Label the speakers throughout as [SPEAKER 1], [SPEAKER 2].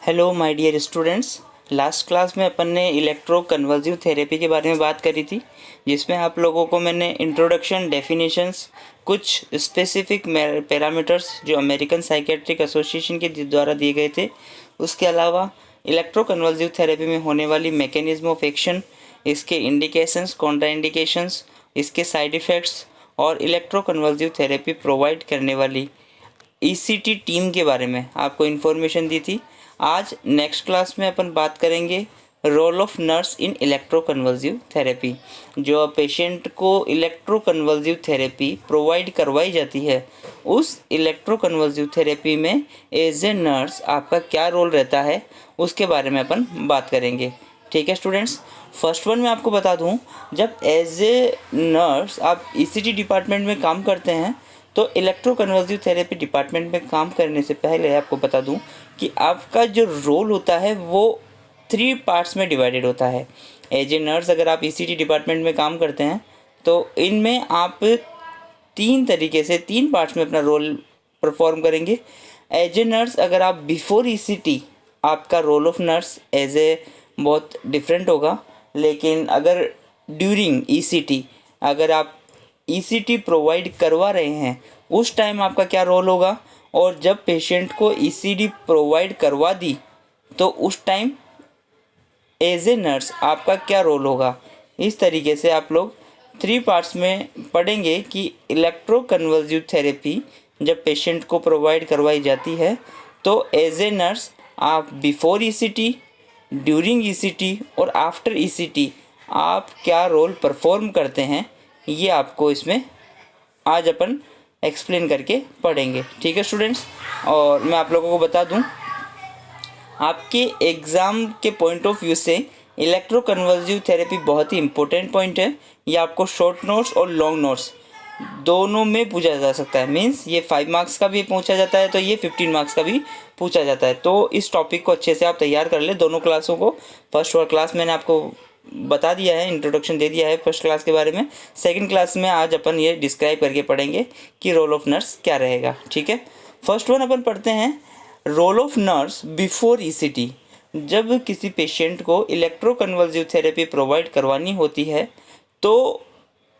[SPEAKER 1] Hello my dear students. Last class में अपन ने इलेक्ट्रोकन्वल्सिव थेरेपी के बारे में बात करी थी, जिसमें आप लोगों को मैंने इंट्रोडक्शन, डेफिनेशंस, कुछ स्पेसिफिक पैरामीटर्स जो अमेरिकन साइकेट्रिक एसोसिएशन के द्वारा दिए गए थे, उसके अलावा इलेक्ट्रोकन्वल्सिव थेरेपी में होने वाली मैकेनिज्म ऑफ एक्शन, इसके इंडिकेशंस, कॉन्ट्राइंडिकेशंस, इसके साइड इफ़ेक्ट्स और इलेक्ट्रोकन्वल्सिव थेरेपी प्रोवाइड करने वाली ईसीटी टीम के बारे में आपको इन्फॉर्मेशन दी थी। आज नेक्स्ट क्लास में अपन बात करेंगे role of nurse in electroconvulsive therapy. जो पेशेंट को इलेक्ट्रोकन्वल्सिव थेरेपी प्रोवाइड करवाई जाती है, उस इलेक्ट्रोकन्वल्सिव थेरेपी में एज ए नर्स आपका क्या रोल रहता है, उसके बारे में अपन बात करेंगे। ठीक है स्टूडेंट्स, फर्स्ट वन मैं आपको बता दूं, जब एज ए नर्स आप ईसीटी डिपार्टमेंट में काम करते हैं तो इलेक्ट्रोकन्वल्सिव थेरेपी डिपार्टमेंट में काम करने से पहले आपको बता दूं कि आपका जो रोल होता है वो 3 पार्ट्स में डिवाइडेड होता है। एज ए नर्स अगर आप ईसीटी डिपार्टमेंट में काम करते हैं तो इनमें आप 3 तरीके से 3 पार्ट्स में अपना रोल परफॉर्म करेंगे। एज ए नर्स अगर आप बिफोर ईसीटी, आपका role of nurse as a बहुत डिफरेंट होगा, लेकिन अगर ड्यूरिंग ईसीटी, अगर आप ईसीटी प्रोवाइड करवा रहे हैं उस टाइम आपका क्या रोल होगा, और जब पेशेंट को ईसीटी प्रोवाइड करवा दी तो उस टाइम एज ए नर्स आपका क्या रोल होगा। इस तरीके से आप लोग 3 पार्ट्स में पढ़ेंगे कि इलेक्ट्रोकन्वल्सिव थेरेपी जब पेशेंट को प्रोवाइड करवाई जाती है तो एज ए नर्स आप बिफोर ईसीटी, ड्यूरिंग ईसीटी और आफ्टर ईसीटी आप क्या रोल परफॉर्म करते हैं, ये आपको इसमें आज अपन एक्सप्लेन करके पढ़ेंगे। ठीक है स्टूडेंट्स, और मैं आप लोगों को बता दूं, आपके एग्ज़ाम के पॉइंट ऑफ व्यू से इलेक्ट्रोकन्वल्सिव थेरेपी बहुत ही इंपॉर्टेंट पॉइंट है। ये आपको शॉर्ट नोट्स और लॉन्ग नोट्स दोनों में पूछा जा सकता है। मीन्स ये 5 मार्क्स का भी पूछा जाता है तो ये 15 मार्क्स का भी पूछा जाता है। तो इस टॉपिक को अच्छे से आप तैयार कर ले दोनों क्लासों को। फर्स्ट और क्लास मैंने आपको बता दिया है, इंट्रोडक्शन दे दिया है फर्स्ट क्लास के बारे में। सेकंड क्लास में आज अपन ये डिस्क्राइब करके पढ़ेंगे कि रोल ऑफ नर्स क्या रहेगा। ठीक है, फर्स्ट वन अपन पढ़ते हैं, role of nurse before ECT. जब किसी पेशेंट को इलेक्ट्रोकन्वल्सिव थेरेपी प्रोवाइड करवानी होती है तो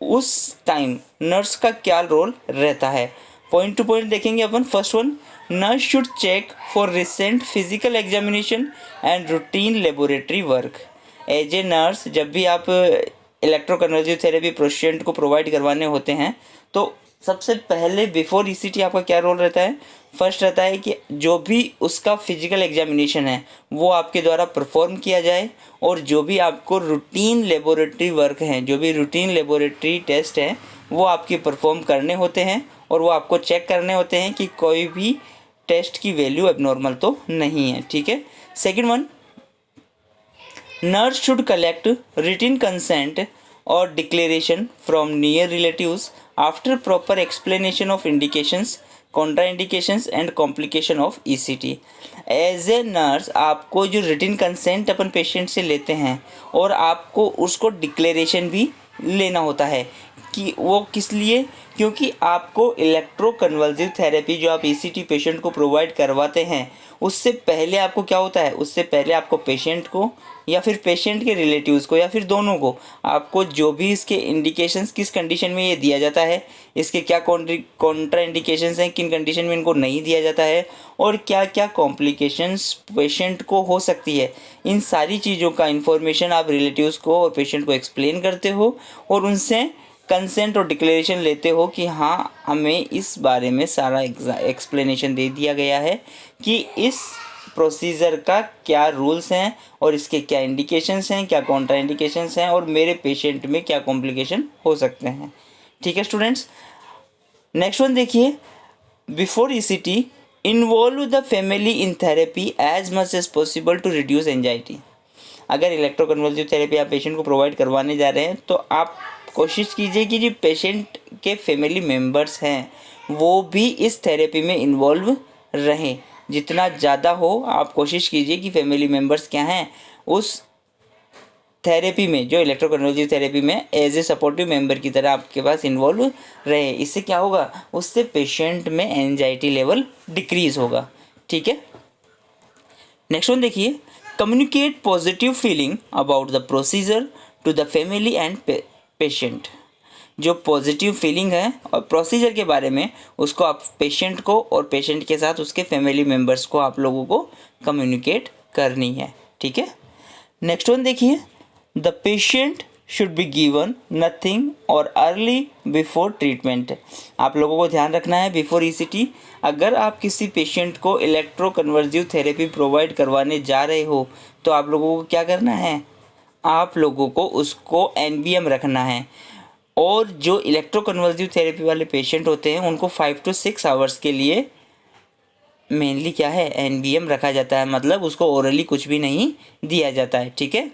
[SPEAKER 1] उस टाइम नर्स का क्या रोल रहता है। पॉइंट टू पॉइंट देखेंगे अपन। First one, nurse should check for recent physical examination and routine laboratory work. As a nurse जब भी आप इलेक्ट्रोकन्वल्सिव थेरेपी पेशेंट को प्रोवाइड करवाने होते हैं तो सबसे पहले बिफोर ईसीटी आपका क्या रोल रहता है। फर्स्ट रहता है कि जो भी उसका फिजिकल एग्जामिनेशन है वो आपके द्वारा परफॉर्म किया जाए, और जो भी आपको रूटीन लेबोरेटरी वर्क हैं, जो भी रूटीन लेबोरेटरी टेस्ट हैं वो आपके परफॉर्म करने होते हैं, और वो आपको चेक करने होते हैं कि कोई भी टेस्ट की वैल्यू एबनॉर्मल तो नहीं है। ठीक है, second one, nurse should collect written consent और declaration from near relatives after proper explanation of indications, contraindications and complication of ECT. As a nurse आपको जो रिटन कंसेंट अपन पेशेंट से लेते हैं और आपको उसको डिक्लेरेशन भी लेना होता है कि वो किस लिए, क्योंकि आपको इलेक्ट्रोकन्वल्सिव थेरेपी जो आप ईसीटी पेशेंट को प्रोवाइड करवाते हैं उससे पहले आपको क्या होता है, उससे पहले आपको पेशेंट को या फिर पेशेंट के रिलेटिव्स को या फिर दोनों को आपको जो भी इसके इंडिकेशंस, किस कंडीशन में ये दिया जाता है, इसके क्या कॉन्ट्रा इंडिकेशंस हैं, किन कंडीशन में इनको नहीं दिया जाता है, और क्या क्या कॉम्प्लिकेशंस पेशेंट को हो सकती है, इन सारी चीज़ों का इन्फॉर्मेशन आप रिलेटिव्स को और पेशेंट को एक्सप्लेन करते हो और उनसे कंसेंट और डिक्लेरेशन लेते हो कि हाँ हमें इस बारे में सारा एक्सप्लेनेशन दे दिया गया है कि इस प्रोसीजर का क्या रूल्स हैं और इसके क्या इंडिकेशंस हैं, क्या कॉन्ट्रा इंडिकेशंस हैं, और मेरे पेशेंट में क्या कॉम्प्लिकेशन हो सकते हैं। ठीक है स्टूडेंट्स, नेक्स्ट वन देखिए, before ECT involve the family in therapy as much as possible to reduce anxiety. अगर इलेक्ट्रोकन्वल्सिव थेरेपी आप पेशेंट को प्रोवाइड करवाने जा रहे हैं तो आप कोशिश कीजिए कि जो पेशेंट के फैमिली मेम्बर्स हैं वो भी इस थेरेपी में इन्वॉल्व रहें। जितना ज़्यादा हो आप कोशिश कीजिए कि फैमिली मेम्बर्स क्या हैं उस थेरेपी में, जो इलेक्ट्रोकन्वल्सिव थेरेपी में एज ए सपोर्टिव मेंबर की तरह आपके पास इन्वॉल्व रहे। इससे क्या होगा, उससे पेशेंट में एंजाइटी लेवल डिक्रीज़ होगा। ठीक है, नेक्स्ट वन देखिए, communicate positive feeling about the procedure to the family and patient. जो पॉजिटिव फीलिंग है और प्रोसीजर के बारे में उसको आप पेशेंट को और पेशेंट के साथ उसके फैमिली मेम्बर्स को आप लोगों को कम्युनिकेट करनी है, ठीक है। नेक्स्ट वन देखिए, the patient should be given nothing और अर्ली बिफोर ट्रीटमेंट। आप लोगों को ध्यान रखना है बिफोर ईसीटी, अगर आप किसी पेशेंट को इलेक्ट्रोकन्वर्जिव थेरेपी प्रोवाइड करवाने जा रहे हो तो आप लोगों को क्या करना है, आप लोगों को उसको एनबीएम रखना है। और जो इलेक्ट्रोकन्वर्जिव थेरेपी वाले पेशेंट होते हैं उनको 5 to 6 आवर्स के लिए मेनली क्या है, एनबीएम रखा जाता है, मतलब उसको ओरली कुछ भी नहीं दिया जाता है, ठीक है।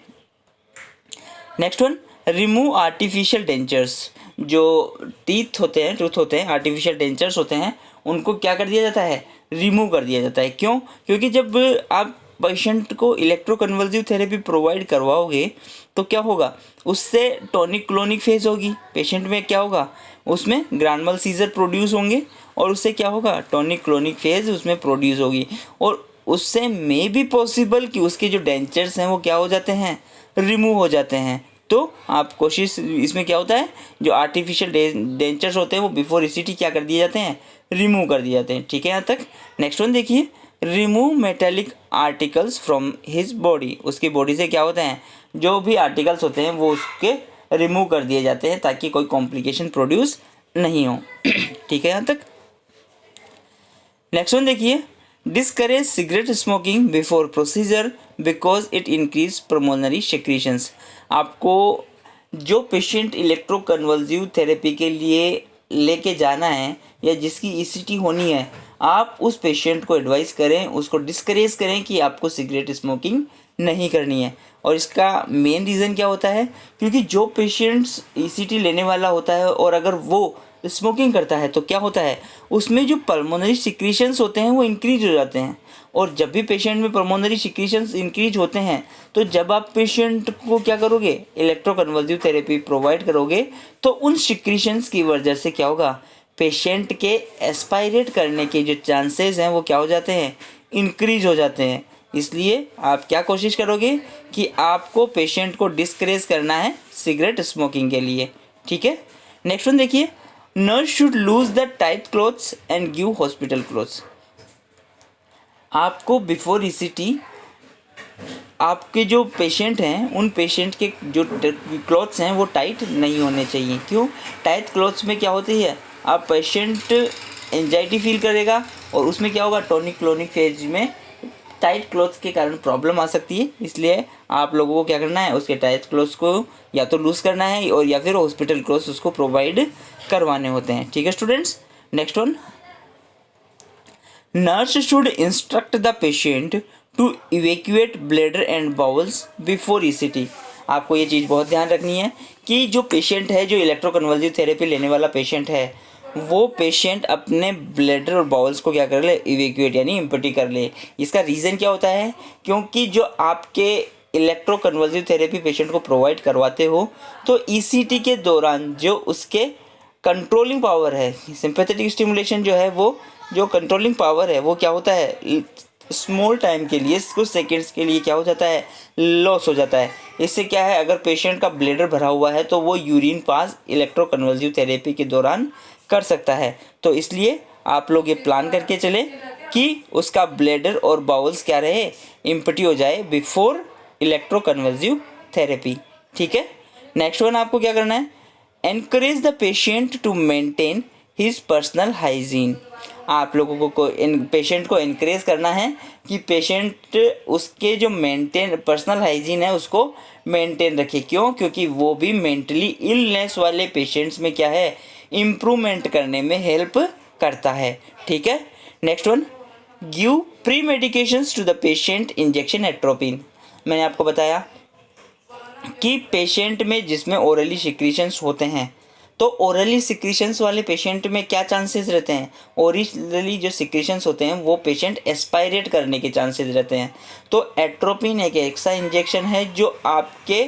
[SPEAKER 1] Next one, remove artificial dentures. जो टीथ होते हैं, टूथ होते हैं, आर्टिफिशियल डेंचर्स होते हैं, उनको क्या कर दिया जाता है, रिमूव कर दिया जाता है। क्यों? क्योंकि जब आप पेशेंट को इलेक्ट्रोकन्वर्जिव थेरेपी प्रोवाइड करवाओगे तो क्या होगा, उससे टॉनिक क्लोनिक फेज होगी, पेशेंट में क्या होगा, उसमें ग्रांड सीजर प्रोड्यूस होंगे और उससे क्या होगा, टॉनिक क्लोनिक फेज उसमें प्रोड्यूस होगी और उससे मे बी पॉसिबल कि उसके जो डेंचर्स हैं वो क्या हो जाते हैं, रिमूव हो जाते हैं। तो आप कोशिश, इसमें क्या होता है, जो आर्टिफिशियल डेंचर्स होते हैं वो बिफोर ईसीटी क्या कर दिए जाते हैं, रिमूव कर दिए जाते हैं, ठीक है यहाँ तक। नेक्स्ट वन देखिए, remove metallic articles from his body. उसकी बॉडी से क्या होते हैं, जो भी आर्टिकल्स होते हैं वो उसके रिमूव कर दिए जाते हैं ताकि कोई कॉम्प्लिकेशन प्रोड्यूस नहीं हो, ठीक है यहाँ तक। नेक्स्ट वन देखिए, discourage cigarette smoking before procedure because it increase pulmonary secretions. आपको जो पेशेंट इलेक्ट्रोकन्वल्सिव थेरेपी के लिए लेके जाना है या जिसकी ईसीटी होनी है, आप उस पेशेंट को एडवाइस करें, उसको डिस्करेज करें कि आपको सिगरेट स्मोकिंग नहीं करनी है। और इसका मेन रीज़न क्या होता है, क्योंकि जो पेशेंट्स ईसीटी लेने वाला होता है और अगर वो स्मोकिंग करता है तो क्या होता है, उसमें जो पल्मोनरी सिक्रीशंस होते हैं वो इंक्रीज हो जाते हैं। और जब भी पेशेंट में पल्मोनरी सिक्रीशंस इंक्रीज होते हैं तो जब आप पेशेंट को क्या करोगे, इलेक्ट्रोकन्वल्सिव थेरेपी प्रोवाइड करोगे तो उन सिक्रीशंस की वजह से क्या होगा, पेशेंट के एस्पायरेट करने के जो चांसेस हैं वो क्या हो जाते हैं, इंक्रीज हो जाते हैं। इसलिए आप क्या कोशिश करोगे कि आपको पेशेंट को डिस्करेज करना है सिगरेट स्मोकिंग के लिए, ठीक है। नेक्स्ट वन देखिए, nurse should lose the tight clothes and give hospital clothes. आपको बिफोर ईसीटी आपके जो पेशेंट हैं उन पेशेंट के जो क्लॉथ्स हैं वो टाइट नहीं होने चाहिए। क्यों? टाइट क्लॉथ्स में क्या होती है, आप पेशेंट एंजाइटी फील करेगा और उसमें क्या होगा, टॉनिक क्लोनिक फेज में टाइट क्लॉथ्स के कारण प्रॉब्लम आ सकती है। इसलिए आप लोगों को क्या करना है, उसके टाइट क्लॉथ्स को या तो लूज़ करना है और या फिर हॉस्पिटल क्लॉथ्स उसको प्रोवाइड करवाने होते हैं, ठीक है students. Next one, nurse should instruct the patient to evacuate bladder and bowels before ECT. आपको ये चीज़ बहुत ध्यान रखनी है कि जो पेशेंट है, जो इलेक्ट्रोकन्वल्सिव थेरेपी लेने वाला पेशेंट है, वो पेशेंट अपने ब्लैडर और बाउल्स को क्या कर ले, इवैक्यूएट यानी इम्पटी कर ले। इसका रीज़न क्या होता है, क्योंकि जो आपके इलेक्ट्रोकन्वल्सिव थेरेपी पेशेंट को प्रोवाइड करवाते हो तो ईसीटी के दौरान जो उसके कंट्रोलिंग पावर है, सिंपैथेटिक स्टिमुलेशन जो है, वो जो कंट्रोलिंग पावर है वो क्या होता है, स्मॉल टाइम के लिए, कुछ सेकंड्स के लिए क्या हो जाता है, लॉस हो जाता है। इससे क्या है, अगर पेशेंट का ब्लैडर भरा हुआ है तो वो यूरिन पास इलेक्ट्रोकन्वल्सिव थेरेपी के दौरान कर सकता है। तो इसलिए आप लोग ये प्लान करके चले कि उसका ब्लैडर और बाउल्स क्या रहे, इम्पटी हो जाए बिफोर इलेक्ट्रोकन्वल्सिव थेरेपी, ठीक है। नेक्स्ट वन आपको क्या करना है, encourage the patient to maintain his personal hygiene. आप लोगों को पेशेंट को एनकरेज करना है कि पेशेंट उसके जो पर्सनल हाइजीन है उसको मेंटेन रखे। क्यों? क्योंकि वो भी मेंटली इलनेस वाले पेशेंट्स में क्या है, इम्प्रूवमेंट करने में हेल्प करता है, ठीक है। Next one, give pre medications to the patient injection atropine. मैंने आपको बताया कि पेशेंट में जिसमें ओरली सिक्रीशंस होते हैं तो ओरली सिक्रीशंस वाले पेशेंट में क्या चांसेस रहते हैं, ओरली जो सिक्रीशंस होते हैं वो पेशेंट एस्पायरेट करने के चांसेस रहते हैं। तो एट्रोपिन एक ऐसा इंजेक्शन है जो आपके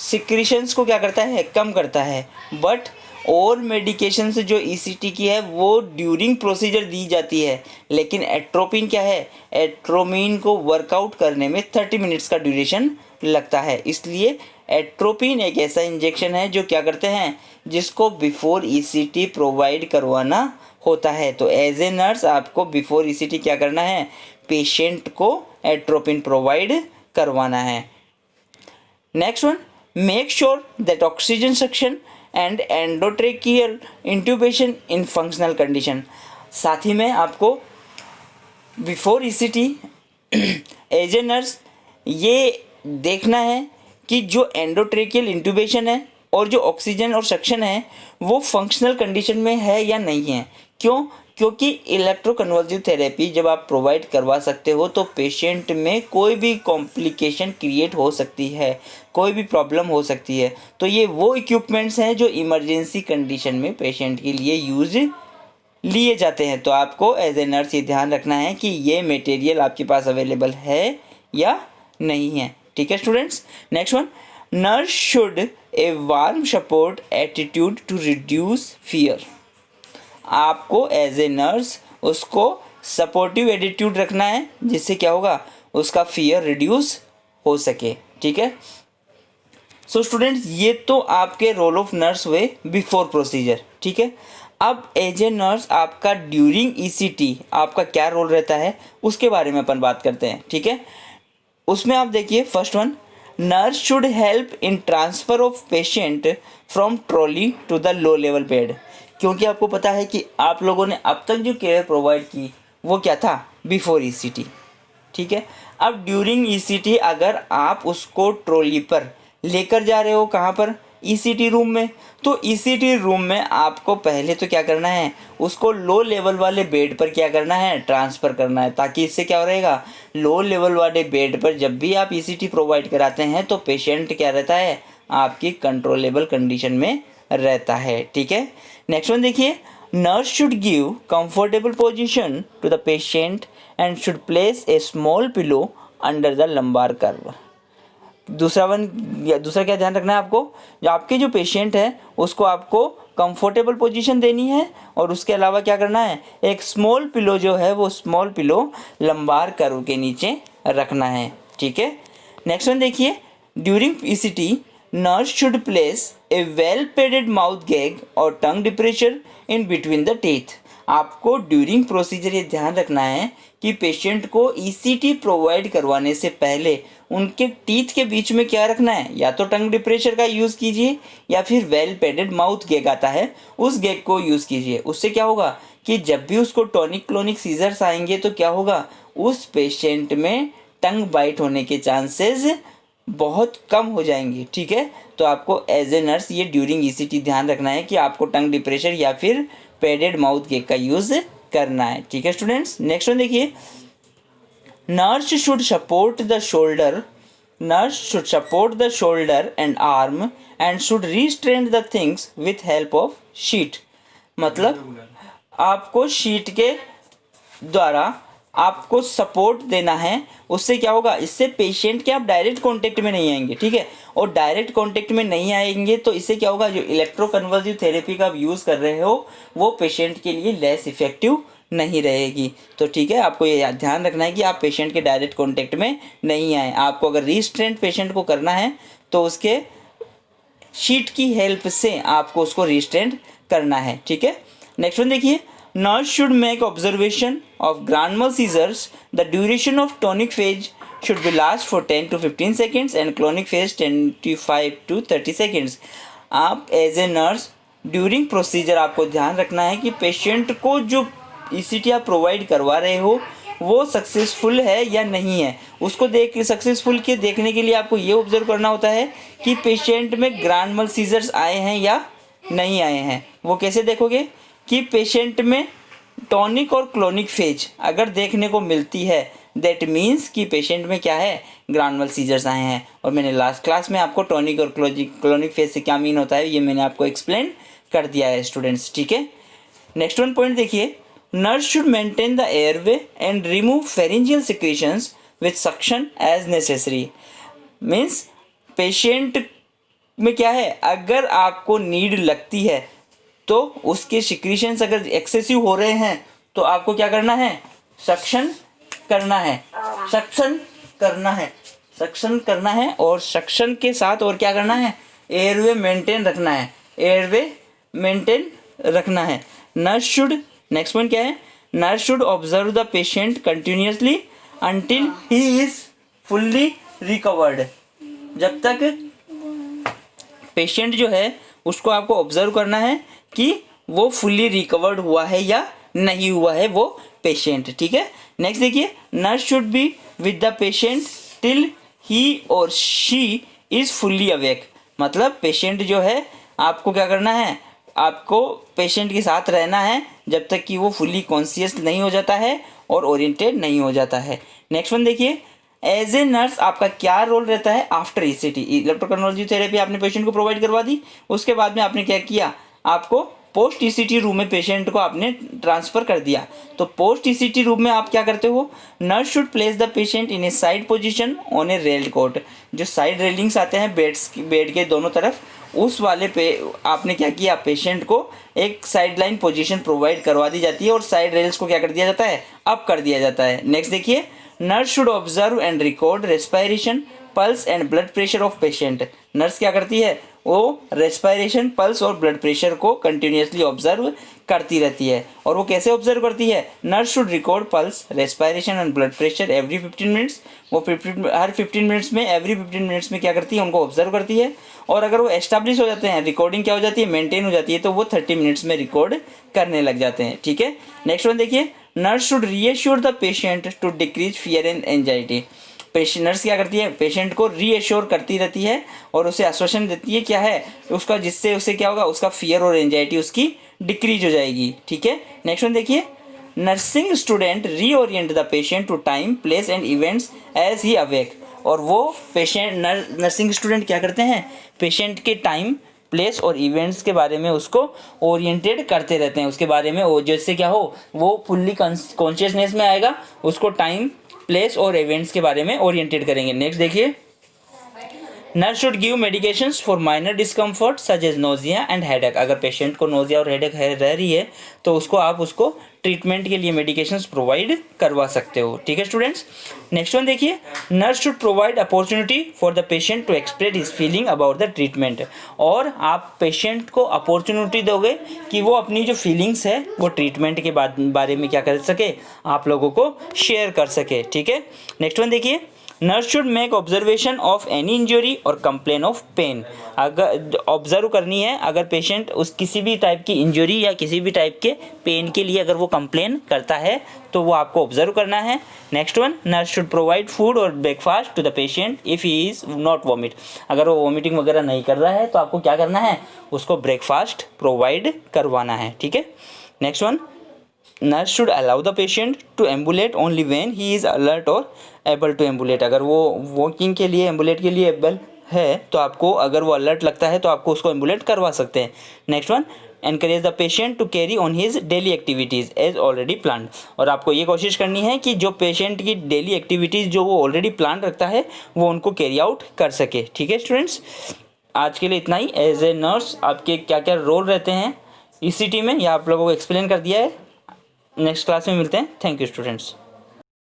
[SPEAKER 1] सिक्रीशंस को क्या करता है, कम करता है, बट और मेडिकेशन से जो ईसीटी की है वो ड्यूरिंग प्रोसीजर दी जाती है, लेकिन एट्रोपिन क्या है, एट्रोमिन को वर्कआउट करने में 30 मिनट्स का ड्यूरेशन लगता है। इसलिए एट्रोपिन एक ऐसा इंजेक्शन है जो क्या करते हैं, जिसको बिफोर ईसीटी प्रोवाइड करवाना होता है। तो एज ए नर्स आपको बिफोर ईसीटी क्या करना है, पेशेंट को एट्रोपिन प्रोवाइड करवाना है। Next one, make sure that oxygen suction and endotracheal intubation in functional condition. साथ ही में आपको before ECT as a nurse ये देखना है कि जो एंडोट्रेकियल इंट्यूबेशन है और जो ऑक्सीजन और सक्शन है वो फंक्शनल कंडीशन में है या नहीं है। क्यों? क्योंकि इलेक्ट्रोकन्वल्सिव थेरेपी जब आप प्रोवाइड करवा सकते हो तो पेशेंट में कोई भी कॉम्प्लिकेशन क्रिएट हो सकती है, कोई भी प्रॉब्लम हो सकती है। तो ये वो इक्विपमेंट्स हैं जो इमरजेंसी कंडीशन में पेशेंट के लिए यूज लिए जाते हैं। तो आपको एज ए नर्स ये ध्यान रखना है कि ये मटेरियल आपके पास अवेलेबल है या नहीं है। ठीक है students. Next one, nurse should a warm support attitude to reduce fear. आपको एज ए नर्स उसको सपोर्टिव एटीट्यूड रखना है, जिससे क्या होगा, उसका फियर रिड्यूस हो सके। ठीक है। सो स्टूडेंट्स, ये तो आपके रोल ऑफ नर्स हुए बिफोर प्रोसीजर। ठीक है। अब एज ए नर्स आपका ड्यूरिंग ईसीटी आपका क्या रोल रहता है उसके बारे में अपन बात करते हैं। ठीक है। उसमें आप देखिए first one, nurse should help in transfer of patient from trolley to the low level bed. क्योंकि आपको पता है कि आप लोगों ने अब तक जो केयर प्रोवाइड की वो क्या था, बिफोर ईसीटी। ठीक है। अब ड्यूरिंग ईसीटी अगर आप उसको ट्रॉली पर लेकर जा रहे हो, कहाँ पर, ईसीटी रूम में, तो ईसीटी रूम में आपको पहले तो क्या करना है, उसको लो लेवल वाले बेड पर क्या करना है, ट्रांसफ़र करना है। ताकि इससे क्या रहेगा, लो लेवल वाले बेड पर जब भी आप ईसीटी प्रोवाइड कराते हैं तो पेशेंट क्या रहता है, आपकी कंट्रोलेबल कंडीशन में रहता है। ठीक है। नेक्स्ट वन देखिए, nurse should give comfortable position to the patient and should place a small pillow under the lumbar curve. दूसरा क्या ध्यान रखना है आपको, जो आपके जो पेशेंट है उसको आपको कंफर्टेबल पोजीशन देनी है और उसके अलावा क्या करना है, एक स्मॉल पिलो जो है वो स्मॉल पिलो लंबार कर्व के नीचे रखना है। ठीक है। नेक्स्ट वन देखिए, during ECT nurse should place A well padded mouth gag और टंग डिप्रेशर इन बिटवीन द टीथ। आपको ड्यूरिंग प्रोसीजर ये ध्यान रखना है कि पेशेंट को ईसीटी प्रोवाइड करवाने से पहले उनके टीथ के बीच में क्या रखना है, या तो टंग डिप्रेशर का यूज़ कीजिए या फिर वेल पेडेड माउथ गैग आता है उस गैग को यूज़ कीजिए। उससे क्या होगा कि जब भी उसको टॉनिक क्लोनिक सीजर्स आएंगे तो क्या होगा, उस पेशेंट में टंग बाइट होने के चांसेस बहुत कम हो जाएंगे। ठीक है। तो आपको एज ए नर्स ये ड्यूरिंग ईसीटी ध्यान रखना है कि आपको टंग डिप्रेशर या फिर पेडेड माउथ गैग का यूज़ करना है। ठीक है स्टूडेंट्स। नेक्स्ट वन देखिए, nurse should support the shoulder and arm and should restrain the things with help of sheet. मतलब आपको शीट के द्वारा आपको सपोर्ट देना है। उससे क्या होगा, इससे पेशेंट के आप डायरेक्ट कांटेक्ट में नहीं आएंगे। ठीक है। और डायरेक्ट कांटेक्ट में नहीं आएंगे तो इससे क्या होगा, जो इलेक्ट्रोकन्वल्सिव थेरेपी का आप यूज़ कर रहे हो वो पेशेंट के लिए लेस इफेक्टिव नहीं रहेगी। तो ठीक है, आपको ये ध्यान रखना है कि आप पेशेंट के डायरेक्ट कांटेक्ट में नहीं आए। आपको अगर रिस्ट्रेंट पेशेंट को करना है तो उसके शीट की हेल्प से आपको उसको रिस्ट्रेंट करना है। ठीक है। नेक्स्ट वन देखिए, nurse should make observation of grand mal seizures. The duration of tonic phase should be last for 10 to 15 seconds and clonic phase 25 to 30 seconds. आप as a nurse during procedure आपको ध्यान रखना है कि patient को जो ECT आप provide करवा रहे हो वो सक्सेसफुल है या नहीं है। उसको सक्सेसफुल के देखने के लिए आपको ये ऑब्जर्व करना होता है कि पेशेंट में ग्रैंड mal सीजर्स आए हैं या नहीं आए हैं। वो कैसे देखोगे कि पेशेंट में टॉनिक और क्लोनिक फेज अगर देखने को मिलती है दैट मीन्स कि पेशेंट में क्या है, ग्रैंड mal सीजर्स आए हैं। और मैंने लास्ट क्लास में आपको टॉनिक और क्लोनिक फेज से क्या मीन होता है ये मैंने आपको एक्सप्लेन कर दिया है स्टूडेंट्स। ठीक है। नेक्स्ट वन पॉइंट देखिए, nurse should maintain the airway and remove pharyngeal secretions with suction as necessary. Means patient में क्या है, अगर आपको नीड लगती है तो उसके सिक्रीशंस अगर एक्सेसिव हो रहे हैं तो आपको क्या करना है, सक्शन करना है, सक्शन करना है, सक्शन करना है। और सक्शन के साथ और क्या करना है, एयरवे मेंटेन रखना है, एयरवे मेंटेन रखना है। नर्स शुड, नेक्स्ट पॉइंट क्या है, nurse should observe the patient continuously until he is fully recovered. जब तक पेशेंट जो है उसको आपको ऑब्जर्व करना है कि वो फुल्ली रिकवर्ड हुआ है या नहीं हुआ है वो पेशेंट, ठीक है। नेक्स्ट देखिए, nurse should be with the patient till he और शी इज फुल्ली अवेक। मतलब पेशेंट जो है आपको क्या करना है, आपको पेशेंट के साथ रहना है जब तक कि वो फुल्ली कॉन्शियस नहीं हो जाता है और ओरिएंटेड नहीं हो जाता है। नेक्स्ट वन देखिए, एज ए नर्स आपका क्या रोल रहता है आफ्टर ईसीटी। इलेक्ट्रोकन्वर्जिव थेरेपी आपने पेशेंट को प्रोवाइड करवा दी, उसके बाद में आपने क्या किया, आपको पोस्ट ईसीटी रूम में पेशेंट को आपने ट्रांसफ़र कर दिया। तो पोस्ट ईसीटी रूम में आप क्या करते हो, nurse should place the patient in a side position on a railed cot. जो साइड रेलिंग्स आते हैं बेड के दोनों तरफ, उस वाले पे आपने क्या किया, पेशेंट को एक साइड लाइन पोजिशन प्रोवाइड करवा दी जाती है और साइड रेल्स को क्या कर दिया जाता है, अप कर दिया जाता है। नेक्स्ट देखिए, nurse should observe and record respiration, pulse and blood pressure of patient. Nurse क्या करती है, वो रेस्पिरेशन, पल्स और ब्लड प्रेशर को कंटिन्यूसली ऑब्जर्व करती रहती है। और वो कैसे ऑब्जर्व करती है, nurse should record pulse, respiration and blood pressure every 15 minutes. वो हर 15 मिनट्स में, एवरी 15 मिनट्स में क्या करती है, उनको ऑब्जर्व करती है। और अगर वो एस्टैब्लिश हो जाते हैं, रिकॉर्डिंग क्या हो जाती है, मेंटेन हो जाती है, तो वो 30 मिनट्स में रिकॉर्ड करने लग जाते हैं, ठीक है। नेक्स्ट वन देखिए, nurse should reassure the patient to decrease fear and anxiety. Nurse क्या करती है, पेशेंट को रीएश्योर करती रहती है और उसे आश्वासन देती है क्या है उसका, जिससे उसे क्या होगा, उसका फियर और एंजाइटी उसकी डिक्रीज हो जाएगी, ठीक है। नेक्स्ट वन देखिए, nursing student reorient the patient to time, place and events as he awake. और वो पेशेंट नर्सिंग स्टूडेंट क्या करते हैं, पेशेंट के टाइम, प्लेस और इवेंट्स के बारे में उसको ओरिएंटेड करते रहते हैं, उसके बारे में वो जिससे क्या हो, वो फुल्ली कॉन्शियसनेस में आएगा, उसको टाइम, प्लेस और इवेंट्स के बारे में ओरिएंटेड करेंगे। नेक्स्ट देखिए, nurse should give medications for minor discomfort such as nausea and headache. अगर पेशेंट को नोजिया और हेडेक रह रही है तो आप उसको ट्रीटमेंट के लिए मेडिकेशंस प्रोवाइड करवा सकते हो, ठीक है स्टूडेंट्स। नेक्स्ट वन देखिए, nurse should provide opportunity for the patient to express his feeling about the treatment. और आप पेशेंट को अपॉर्चुनिटी दोगे कि वो अपनी जो फीलिंग्स है वो ट्रीटमेंट के बारे में क्या कर सके, आप लोगों को शेयर कर सके, ठीक है। नेक्स्ट वन देखिए, nurse should make observation of any injury और कंप्लेन ऑफ पेन। अगर ऑब्जर्व करनी है, अगर पेशेंट उस किसी भी टाइप की इंजरी या किसी भी टाइप के पेन के लिए अगर वो कंप्लेन करता है तो वो आपको ऑब्जर्व करना है। Next one, nurse should provide food और breakfast to the patient if he is not vomit. अगर वो वॉमिटिंग वगैरह नहीं कर रहा है तो आपको क्या करना है, उसको ब्रेकफास्ट प्रोवाइड करवाना है, ठीक है। Next one, nurse should allow the patient to ambulate only when he is alert और एबल टू एम्बुलेट। अगर वो वॉकिंग के लिए, एम्बुलेट के लिए एबल है तो आपको, अगर वो अलर्ट लगता है तो आपको उसको एम्बुलेट करवा सकते हैं। Next one, encourage the patient to carry on his daily activities as already plan. और आपको ये कोशिश करनी है कि जो पेशेंट की डेली एक्टिविटीज़ जो वो ऑलरेडी प्लान रखता है वो उनको कैरी आउट कर सके, ठीक है स्टूडेंट्स। आज के लिए इतना ही। एज ए नर्स आपके क्या क्या रोल रहते हैं ईसीटी में, यह आप लोगों को एक्सप्लेन कर दिया है। नेक्स्ट क्लास में मिलते हैं। Thank you students.